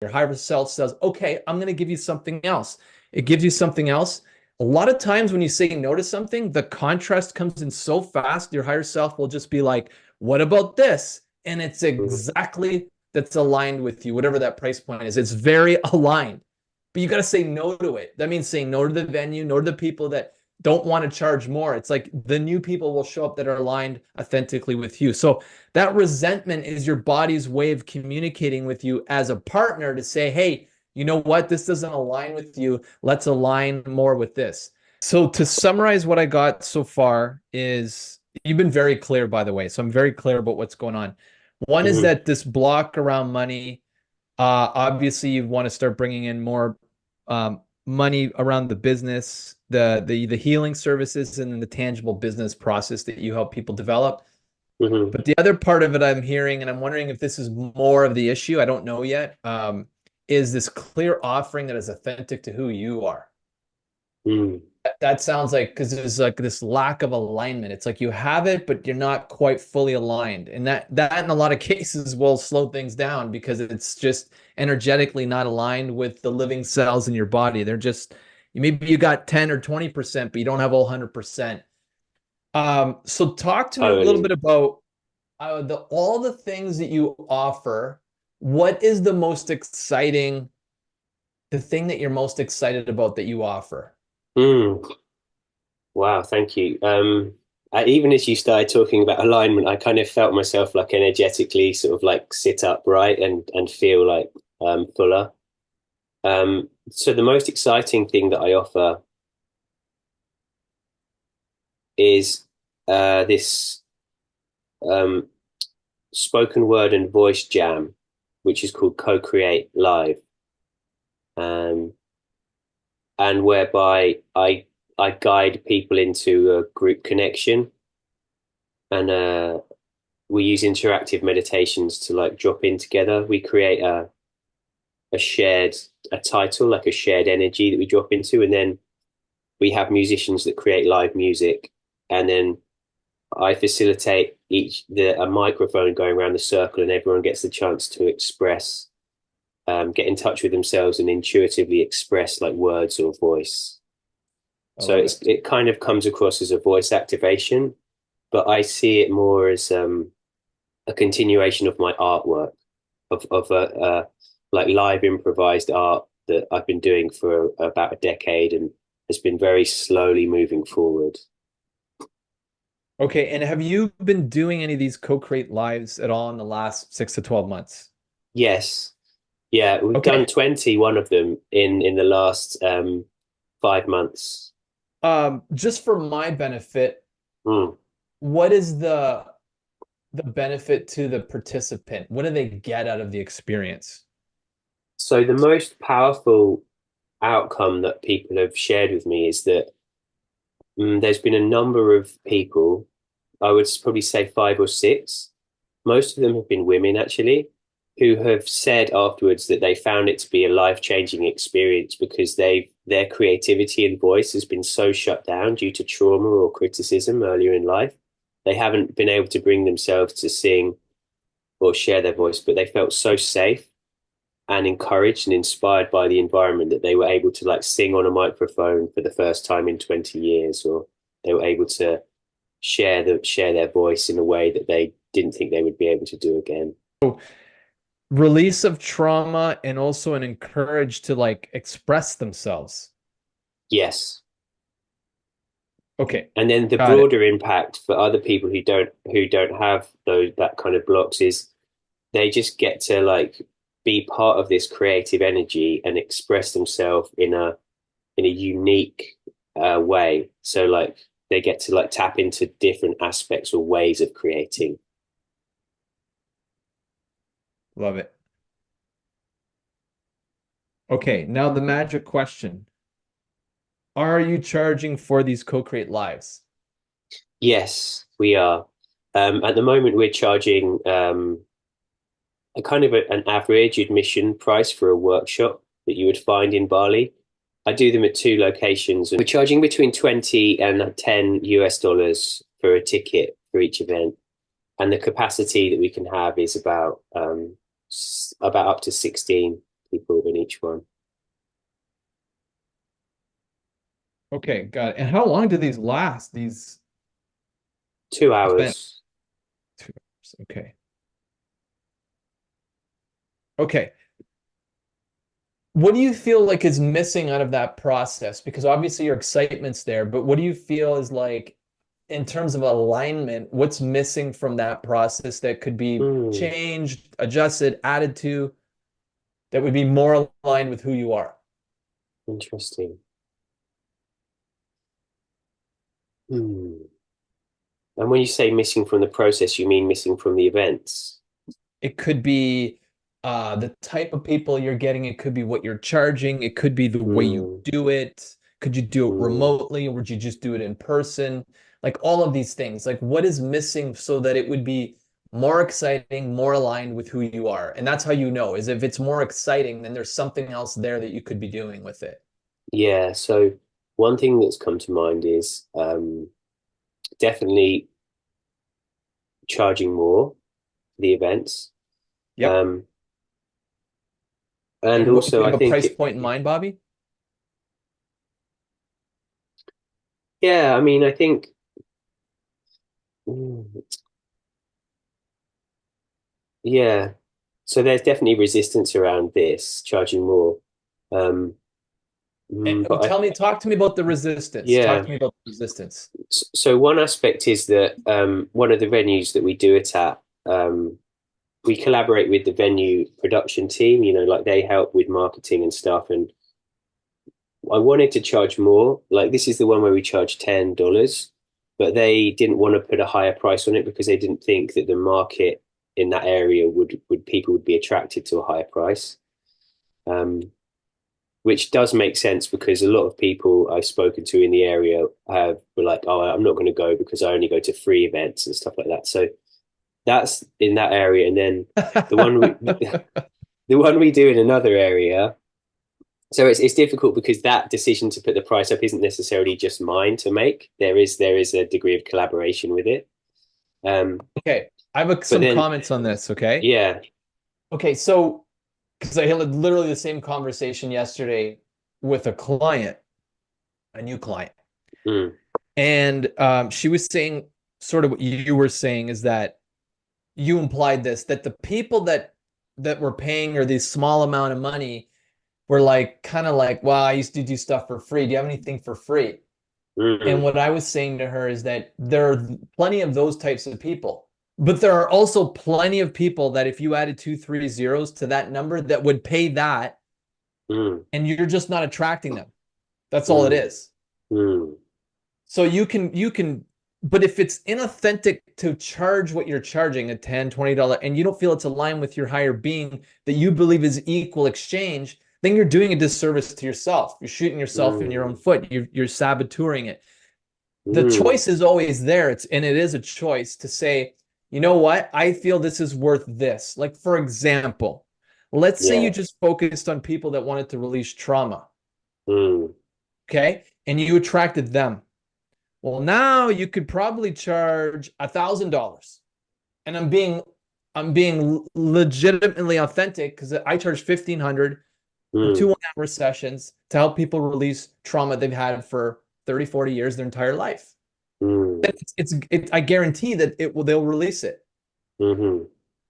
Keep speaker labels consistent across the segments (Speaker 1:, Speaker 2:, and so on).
Speaker 1: Your higher self says, okay, I'm going to give you something else. It gives you something else. A lot of times when you say no to something, the contrast comes in so fast, your higher self will just be like, what about this? And it's
Speaker 2: Mm.
Speaker 1: exactly that's aligned with you, whatever that price point is. It's very aligned. But you got to say no to it. That means saying no to the venue, no to the people that don't want to charge more. It's like the new people will show up that are aligned authentically with you. So that resentment is your body's way of communicating with you as a partner to say, hey, you know what? This doesn't align with you. Let's align more with this. So to summarize what I got so far is you've been very clear, by the way. So I'm very clear about what's going on. One is
Speaker 2: Mhm.
Speaker 1: that this block around money, obviously you want to start bringing in more money around the business, the healing services, and then the tangible business process that you help people develop.
Speaker 2: Mhm.
Speaker 1: But the other part of it I'm hearing, and I'm wondering if this is more of the issue, I don't know yet, is this clear offering that is authentic to who you are.
Speaker 2: Mm.
Speaker 1: That sounds like because there's like this lack of alignment. It's like you have it, but you're not quite fully aligned. And that in a lot of cases will slow things down because it's just energetically not aligned with the living cells in your body. They're just maybe you got 10 or 20%, but you don't have all 100%. So talk to me a little bit
Speaker 2: Totally.
Speaker 1: about all the things that you offer. What is the thing that you're most excited about that you offer?
Speaker 2: Mm. Wow, thank you. Even as you started talking about alignment, I kind of felt myself like energetically sort of like sit upright and feel like fuller. So the most exciting thing that I offer is this um, spoken word and voice jam, which is called Co-Create Live, um, and whereby I guide people into a group connection, and we use interactive meditations to like drop in together. We create a shared a title, like a shared energy that we drop into, and then we have musicians that create live music, and then I facilitate a microphone going around the circle, and everyone gets the chance to express, get in touch with themselves, and intuitively express like words or voice.
Speaker 1: I
Speaker 2: So
Speaker 1: love it.
Speaker 2: it kind of comes across as a voice activation, but I see it more as a continuation of my artwork of like live improvised art that I've been doing for about a decade and has been very slowly moving forward.
Speaker 1: Okay, and have you been doing any of these co-create lives at all in the last 6 to 12 months?
Speaker 2: Yes, yeah, we've done
Speaker 1: Okay.
Speaker 2: 21 of them in the last 5 months.
Speaker 1: Just for my benefit,
Speaker 2: Mm.
Speaker 1: what is the benefit to the participant? What do they get out of the experience?
Speaker 2: So the most powerful outcome that people have shared with me is that there's been a number of people, I would probably say five or six. Most of them have been women actually, who have said afterwards that they found it to be a life-changing experience because their creativity and voice has been so shut down due to trauma or criticism earlier in life. They haven't been able to bring themselves to sing or share their voice, but they felt so safe and encouraged and inspired by the environment that they were able to like sing on a microphone for the first time in 20 years, or they were able to share their voice in a way that they didn't think they would be able to do again.
Speaker 1: Release of trauma and also an encourage to like express themselves.
Speaker 2: Yes.
Speaker 1: Okay,
Speaker 2: And then the
Speaker 1: got it.
Speaker 2: broader impact for other people who don't have those that kind of blocks is they just get to like be part of this creative energy and express themselves in a unique way. So like they get to like tap into different aspects or ways of creating.
Speaker 1: Love it. Okay, now the magic question. Are you charging for these co-create lives?
Speaker 2: Yes, we are. At the moment, we're charging a kind of an average admission price for a workshop that you would find in Bali. I do them at two locations, and we're charging between 20 and 10 US dollars for a ticket for each event. And the capacity that we can have is about up to 16 people. each one.
Speaker 1: Okay, got it. And how long do these last? These
Speaker 2: 2
Speaker 1: events?
Speaker 2: hours.
Speaker 1: 2 hours. Okay. Okay. What do you feel like is missing out of that process? Because obviously your excitement's there, but what do you feel is like in terms of alignment, what's missing from that process that could be
Speaker 2: Hmm,
Speaker 1: changed, adjusted, added to, that would be more aligned with who you are?
Speaker 2: interesting. Hmm. And when you say missing from the process, you mean missing from the events?
Speaker 1: It could be the type of people you're getting. It could be what you're charging. It could be the way you
Speaker 2: Hmm,
Speaker 1: do it. Could you do it
Speaker 2: hmm.
Speaker 1: remotely or would you just do it in person? Like all of these things. Like what is missing so that it would be more exciting, more aligned with who you are? And that's how you know, is if it's more exciting, then there's something else there that you could be doing with it.
Speaker 2: Yeah, so one thing that's come to mind is definitely charging more for the events.
Speaker 1: Yep.
Speaker 2: Um, and
Speaker 1: And what, do
Speaker 2: also
Speaker 1: you
Speaker 2: I
Speaker 1: have a
Speaker 2: think
Speaker 1: price point in mind, Bobby?
Speaker 2: yeah, I mean I think mm, yeah. So there's definitely resistance around this, charging more. Um, but I
Speaker 1: Tell me, talk to me about the resistance. Talk
Speaker 2: yeah.
Speaker 1: to me about the resistance.
Speaker 2: So one aspect is that one of the venues that we do it at, we collaborate with the venue production team, like they help with marketing and stuff. And I wanted to charge more. Like this is the one where we charge $10, but they didn't want to put a higher price on it because they didn't think that the market in that area would people would be attracted to a higher price. Um, which does make sense because a lot of people I've spoken to in the area were like, "Oh, I'm not going to go because I only go to free events and stuff like that." So that's in that area, and then the one we the one we do in another area. So it's difficult because that decision to put the price up isn't necessarily just mine to make. There is a degree of collaboration with it. Um,
Speaker 1: Okay, I have
Speaker 2: but
Speaker 1: some
Speaker 2: then
Speaker 1: comments on this, okay?
Speaker 2: yeah,
Speaker 1: Okay, so because I had literally the same conversation yesterday with a client, a new client,
Speaker 2: mm,
Speaker 1: and she was saying sort of what you were saying is that you implied this that the people that were paying her this small amount of money were like kind of like, well, I used to do stuff for free. Do you have anything for free? And
Speaker 2: mm,
Speaker 1: what I was saying to her is that there are plenty of those types of people, but there are also plenty of people that if you added two, three zeros to that number that would pay that,
Speaker 2: mm,
Speaker 1: and you're just not attracting them. That's all it
Speaker 2: mm,
Speaker 1: is.
Speaker 2: mm,
Speaker 1: So you can, but if it's inauthentic to charge what you're charging at 10, $20, and you don't feel it's aligned with your higher being that you believe is equal exchange, then you're doing a disservice to yourself. You're shooting yourself in your own
Speaker 2: mm,
Speaker 1: foot. You're saboteuring it. The
Speaker 2: mm.
Speaker 1: choice is always there. And it is a choice to say, you know what? I feel this is worth this. Like, for example, let's say you
Speaker 2: Yeah.
Speaker 1: just focused on people that wanted to release trauma,
Speaker 2: Mm,
Speaker 1: okay? And you attracted them. Well, now you could probably charge $1,000. And I'm being legitimately authentic because I charge 1,500 for two
Speaker 2: mm,
Speaker 1: 1 hour sessions to help people release trauma they've had for 30, 40 years, their entire life.
Speaker 2: mm,
Speaker 1: I guarantee that they'll release it.
Speaker 2: mhm,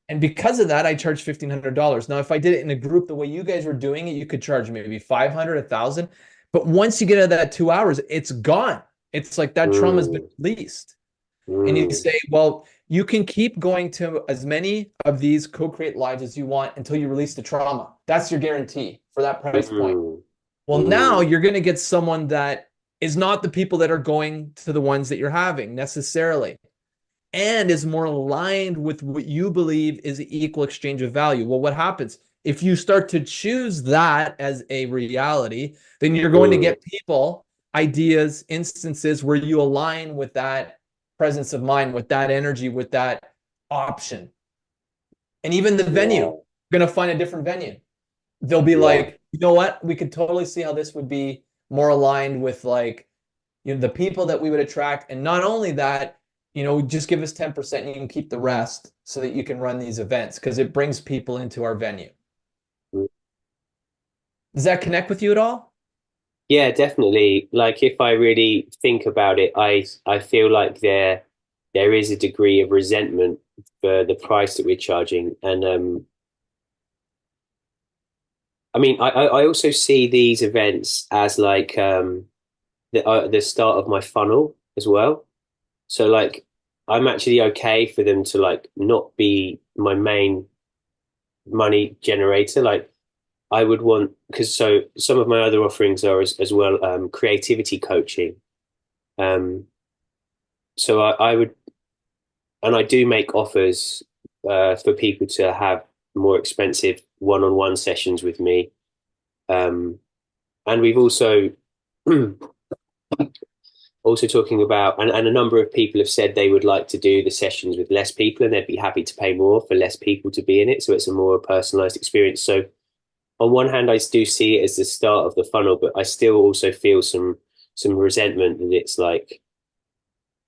Speaker 1: And because of that, I charge $1,500. Now, if I did it in a group the way you guys were doing it, you could charge maybe 500, 1,000. But once you get out of that 2 hours, it's gone. It's like that trauma's been
Speaker 2: mm,
Speaker 1: released. And you
Speaker 2: mm,
Speaker 1: say, well, you can keep going to as many of these co-create lives as you want until you release the trauma. That's your guarantee for that price point.
Speaker 2: mm,
Speaker 1: Well, now
Speaker 2: mm.
Speaker 1: you're going to get someone that is not the people that are going to the ones that you're having necessarily and is more aligned with what you believe is the equal exchange of value. Well, what happens? If you start to choose that as a reality, then you're going to
Speaker 2: Mm,
Speaker 1: get people, ideas, instances where you align with that presence of mind, with that energy, with that option. And even the venue,
Speaker 2: yeah,
Speaker 1: you're going to find a different venue. They'll be
Speaker 2: yeah.
Speaker 1: like, you know what? We could totally see how this would be more aligned with like, the people that we would attract. And not only that, just give us 10% and you can keep the rest so that you can run these events because it brings people into our venue.
Speaker 2: Mm.
Speaker 1: Does that connect with you at all?
Speaker 2: Yeah, definitely. Like if I really think about it, I feel like there is a degree of resentment for the price that we're charging. And I mean, I also see these events as like the start of my funnel as well. So like I'm actually okay for them to like not be my main money generator. Like I would want, because so some of my other offerings are as well creativity coaching. Um, so I would, and I do make offers for people to have more expensive one-on-one sessions with me. And we've also also talking about, and a number of people have said they would like to do the sessions with less people and they'd be happy to pay more for less people to be in it. So it's a more personalized experience. So on one hand, I do see it as the start of the funnel, but I still also feel some resentment that it's like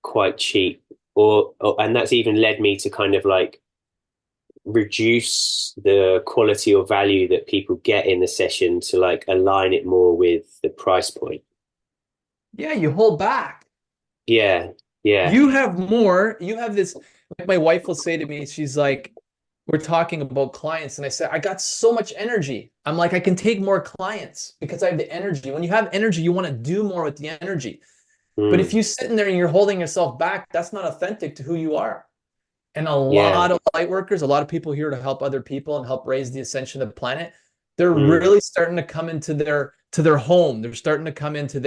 Speaker 2: quite cheap, or and that's even led me to kind of like reduce the quality or value that people get in the session to like align it more with the price point.
Speaker 1: Yeah, you hold back.
Speaker 2: Yeah, yeah.
Speaker 1: You have more. You have this, like my wife will say to me, she's like, we're talking about clients, and I said, I got so much energy. I'm like, I can take more clients because I have the energy. When you have energy, you want to do more with the energy. But if
Speaker 2: Mm,
Speaker 1: you sit in there and you're holding yourself back, that's not authentic to who you are. And a
Speaker 2: yeah.
Speaker 1: lot of light workers, a lot of people here to help other people and help raise the ascension of the planet, they're
Speaker 2: Mm,
Speaker 1: really starting to come into their home. They're starting to come into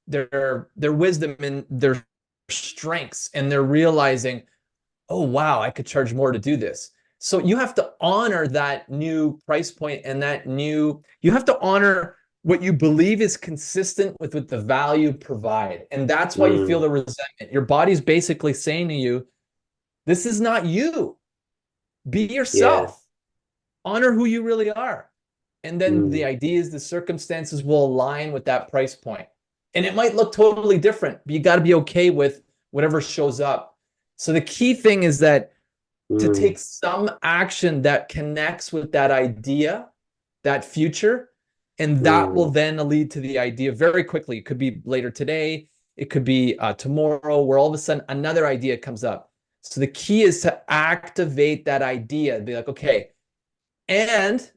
Speaker 1: their wisdom and their strengths, and they're realizing, oh wow, I could charge more to do this. So you have to honor that new price point and you have to honor what you believe is consistent with what the value provide. And that's why you feel
Speaker 2: mm,
Speaker 1: the resentment. Your body's basically saying to you, this is not you. Be
Speaker 2: yeah.
Speaker 1: yourself. Honor who you really are. And then the
Speaker 2: Mm,
Speaker 1: ideas, the circumstances will align with that price point. And it might look totally different, but you got to be okay with whatever shows up. So the key thing is that to
Speaker 2: mm,
Speaker 1: take some action that connects with that idea, that future, and that will
Speaker 2: mm,
Speaker 1: then lead to the idea very quickly. It could be later today, it could be tomorrow, where all of a sudden another idea comes up. So the key is to activate that idea, be like, okay, and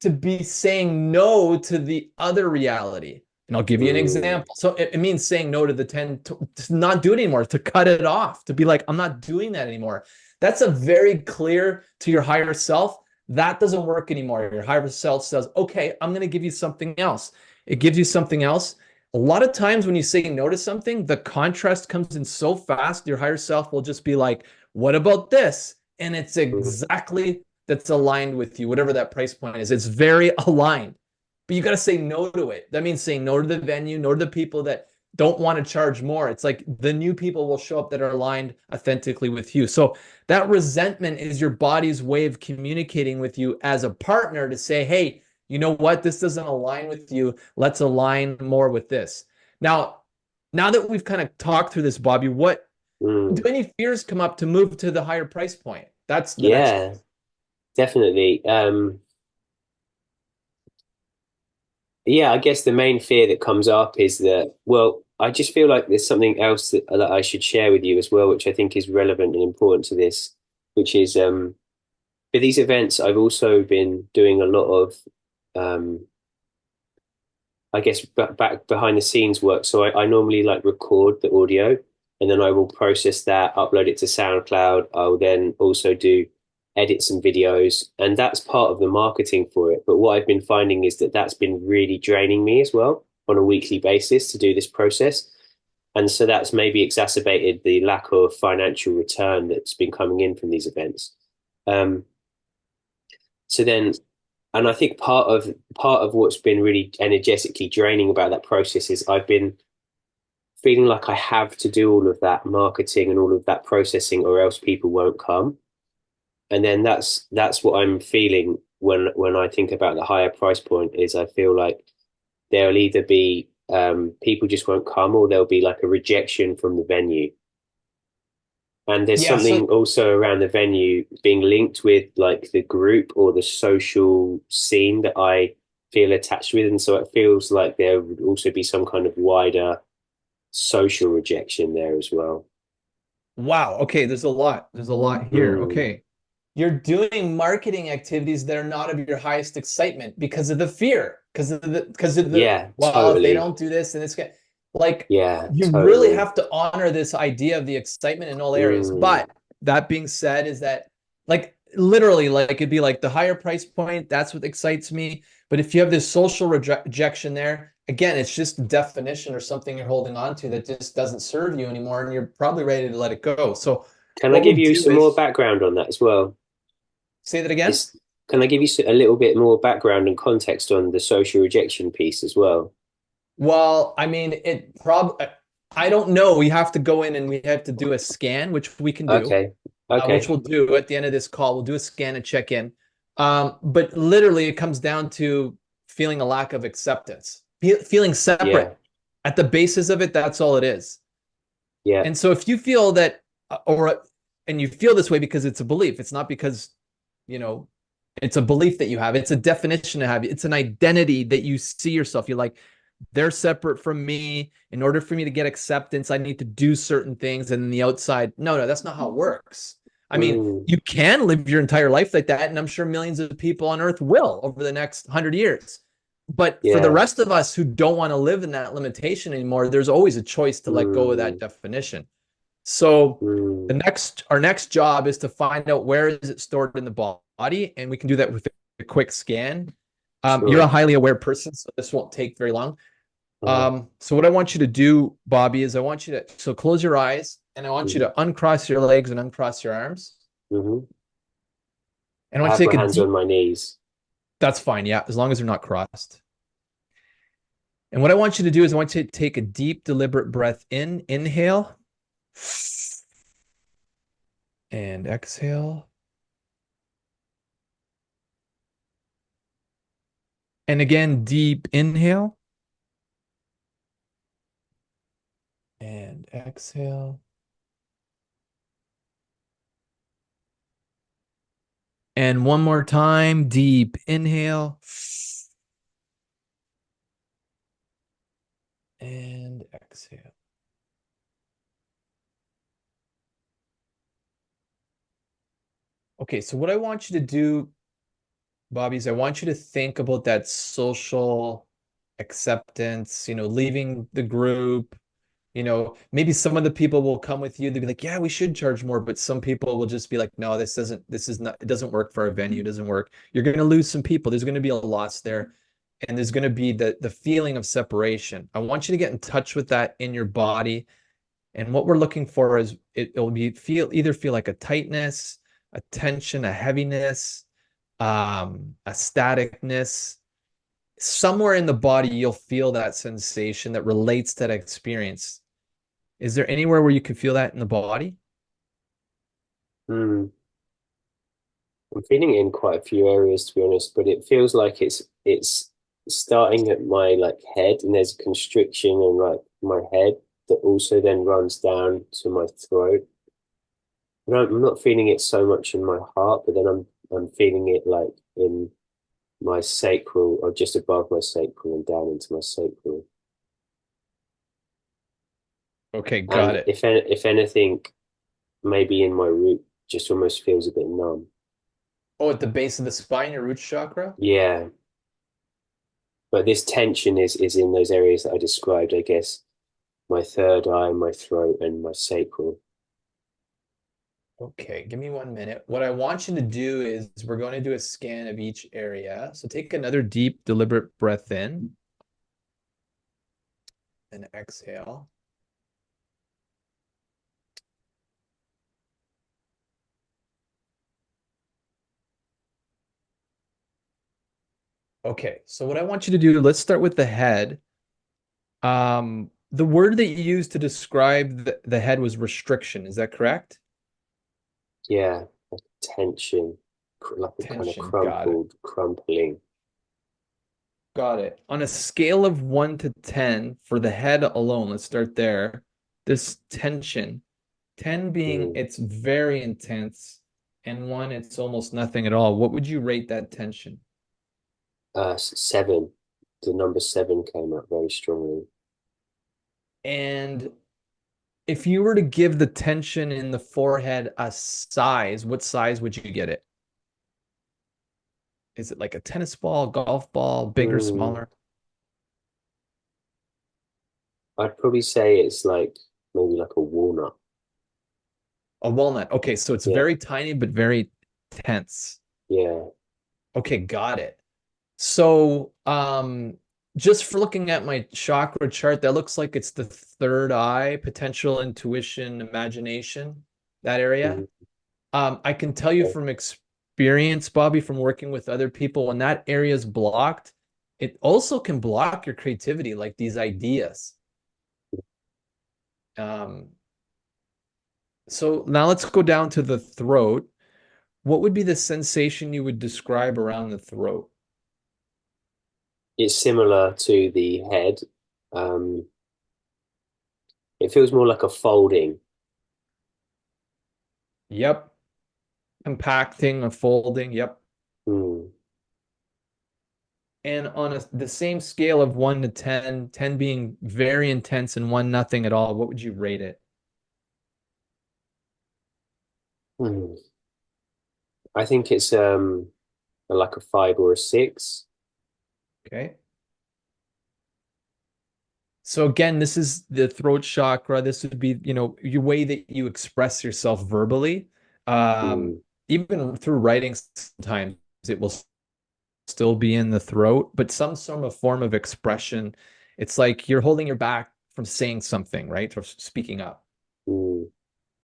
Speaker 1: to be saying no to the other reality. And I'll give you an
Speaker 2: mm,
Speaker 1: example. So it means saying no to the 10, to not do it anymore, to cut it off, to be like, I'm not doing that anymore. That's a very clear to your higher self. That doesn't work anymore. Your higher self says, okay, I'm going to give you something else. It gives you something else. A lot of times when you say no to something, the contrast comes in so fast, your higher self will just be like, what about this? And it's
Speaker 2: mm,
Speaker 1: exactly that's aligned with you, whatever that price point is. It's very aligned, but you got to say no to it. That means saying no to the venue, no to the people that don't want to charge more. It's like the new people will show up that are aligned authentically with you. So that resentment is your body's way of communicating with you as a partner to say, hey, you know what? This doesn't align with you. Let's align more with this. Now, now that we've kind of talked through this, Bobby, what do
Speaker 2: mm.
Speaker 1: any fears come up to move to the higher price point? That's the next
Speaker 2: Yeah, definitely. Yeah, I guess the main fear that comes up is that, well, I just feel like there's something else that I should share with you as well, which I think is relevant and important to this, which is for these events, I've also been doing a lot of, um, I guess, back behind the scenes work. So I normally like record the audio and then I will process that, upload it to SoundCloud. I'll then also do edit some videos, and that's part of the marketing for it. But what I've been finding is that that's been really draining me as well on a weekly basis to do this process. And so that's maybe exacerbated the lack of financial return that's been coming in from these events. Um, so then and I think part of what's been really energetically draining about that process is I've been feeling like I have to do all of that marketing and all of that processing or else people won't come. And then that's what I'm feeling when I think about the higher price point is I feel like there'll either be people just won't come or there'll be like a rejection from the venue. And there's
Speaker 1: Yeah, so
Speaker 2: something also around the venue being linked with like the group or the social scene that I feel attached with, and so it feels like there would also be some kind of wider social rejection there as well.
Speaker 1: Wow. Okay, there's a lot. There's a lot here.
Speaker 2: Mm,
Speaker 1: Okay. You're doing marketing activities that are not of your highest excitement because of the fear, because of the
Speaker 2: yeah,
Speaker 1: well, if they
Speaker 2: totally.
Speaker 1: don't do this and it's like
Speaker 2: Yeah,
Speaker 1: you really
Speaker 2: totally.
Speaker 1: have to honor this idea of the excitement in all areas.
Speaker 2: Mm,
Speaker 1: But that being said, is that like literally like it'd be like the higher price point, that's what excites me. But if you have this social rejection there, again, it's just definition or something you're holding on to that just doesn't serve you anymore, and you're probably ready to let it go. So
Speaker 2: can I
Speaker 1: what we'll
Speaker 2: give you
Speaker 1: do
Speaker 2: some more
Speaker 1: is
Speaker 2: background on that as well?
Speaker 1: say that again.
Speaker 2: It's, can I give you a little bit more background and context on the social rejection piece as well?
Speaker 1: Well, I mean, it probably, I don't know. We have to go in and we have to do a scan, which we can do,
Speaker 2: Okay.
Speaker 1: which
Speaker 2: Okay.
Speaker 1: we'll do at the end of this call. We'll do a scan and check in. But literally, it comes down to feeling a lack of acceptance, feeling
Speaker 2: Yeah.
Speaker 1: separate. At the basis of it, that's all it is.
Speaker 2: Yeah.
Speaker 1: And so if you feel that, and you feel this way because it's a belief, it's not because, you know, it's a belief that you have, it's a definition to have, it's an identity that you see yourself. You're like, they're separate from me. In order for me to get acceptance, I need to do certain things. And then the outside, no, that's not how it works. I mean,
Speaker 2: Mm,
Speaker 1: you can live your entire life like that. And I'm sure millions of people on earth will over the next 100 years. But for the
Speaker 2: yeah.
Speaker 1: rest of us who don't want to live in that limitation anymore, there's always a choice to let go of that
Speaker 2: Mm,
Speaker 1: definition. So
Speaker 2: mm,
Speaker 1: our next job is to find out where is it stored in the body, and we can do that with a quick scan. You're a
Speaker 2: sure.
Speaker 1: highly aware person, so this won't take very long.
Speaker 2: Uh,
Speaker 1: So what I want you to do, Bobby, is I want you to close your eyes and I want you
Speaker 2: mm,
Speaker 1: to uncross your legs and uncross your arms.
Speaker 2: hmm.
Speaker 1: And I
Speaker 2: I
Speaker 1: want you
Speaker 2: have
Speaker 1: to
Speaker 2: my
Speaker 1: take a
Speaker 2: hands on
Speaker 1: deep,
Speaker 2: my knees.
Speaker 1: that's fine, yeah, as long as they're not crossed. And what I want you to do is I want you to take a deep, deliberate breath in, inhale, and exhale. And again, deep inhale and exhale. And one more time, deep inhale and exhale. Okay, so what I want you to do, Bobby, is I want you to think about that social acceptance, leaving the group. Maybe some of the people will come with you. They'll be like, yeah, we should charge more. But some people will just be like, no, this is not, it doesn't work for our venue. It doesn't work. You're going to lose some people. There's going to be a loss there. And there's going to be the feeling of separation. I want you to get in touch with that in your body. And what we're looking for is it'll be either feel like a tightness, a tension, a heaviness, a staticness. Somewhere in the body, you'll feel that sensation that relates to that experience. Is there anywhere where you can feel that in the body?
Speaker 2: Mm. I'm feeling it in quite a few areas, to be honest, but it feels like it's starting at my like head, and there's a constriction in like my head that also then runs down to my throat. But I'm not feeling it so much in my heart, but then I'm feeling it like in my sacral, or just above my sacral and down into my sacral.
Speaker 1: Okay, got
Speaker 2: And
Speaker 1: it.
Speaker 2: if anything, maybe in my root, just almost feels a bit numb.
Speaker 1: Oh, at the base of the spine, your root chakra?
Speaker 2: Yeah, but this tension is in those areas that I described, I guess. My third eye, my throat, and my sacral.
Speaker 1: Okay, give me 1 minute. What I want you to do is we're going to do a scan of each area. So take another deep, deliberate breath in and exhale. Okay, so what I want you to do, let's start with the head. The word that you used to describe the head was restriction. Is that correct?
Speaker 2: Yeah, like tension, like a kind of
Speaker 1: Tension. Got it.
Speaker 2: crumpled, crumpling.
Speaker 1: Got it. On a scale of 1 to 10 for the head alone, let's start there. This tension, 10 being
Speaker 2: Mm.
Speaker 1: it's very intense, and 1, it's almost nothing at all. What would you rate that tension?
Speaker 2: Seven. The number seven came up very strongly.
Speaker 1: And if you were to give the tension in the forehead a size, what size would you get it? Is it like a tennis ball, golf ball, bigger,
Speaker 2: Hmm.
Speaker 1: smaller?
Speaker 2: I'd probably say it's like maybe like a walnut.
Speaker 1: A walnut. Okay, so it's
Speaker 2: Yeah,
Speaker 1: very tiny but very tense.
Speaker 2: yeah.
Speaker 1: Okay, got it. So, just for looking at my chakra chart, that looks like it's the third eye, potential, intuition, imagination, that area.
Speaker 2: Mm,
Speaker 1: I can tell you
Speaker 2: okay.
Speaker 1: from experience, Bobby, from working with other people, when that area is blocked, it also can block your creativity, like these ideas. Um, so now let's go down to the throat. What would be the sensation you would describe around the throat?
Speaker 2: It's similar to the head. Um, it feels more like a folding.
Speaker 1: Yep. Compacting, unfolding. Yep.
Speaker 2: Mm,
Speaker 1: And on the same scale of 1 to 10, 10 being very intense and 1 nothing at all, what would you rate it?
Speaker 2: mm. I think it's like a five or a six.
Speaker 1: Okay. So again, this is the throat chakra. This would be, your way that you express yourself verbally. Um,
Speaker 2: Mm,
Speaker 1: Even through writing, sometimes it will still be in the throat, but some sort of form of expression. It's like you're holding your back from saying something, right? Or speaking up.
Speaker 2: mm.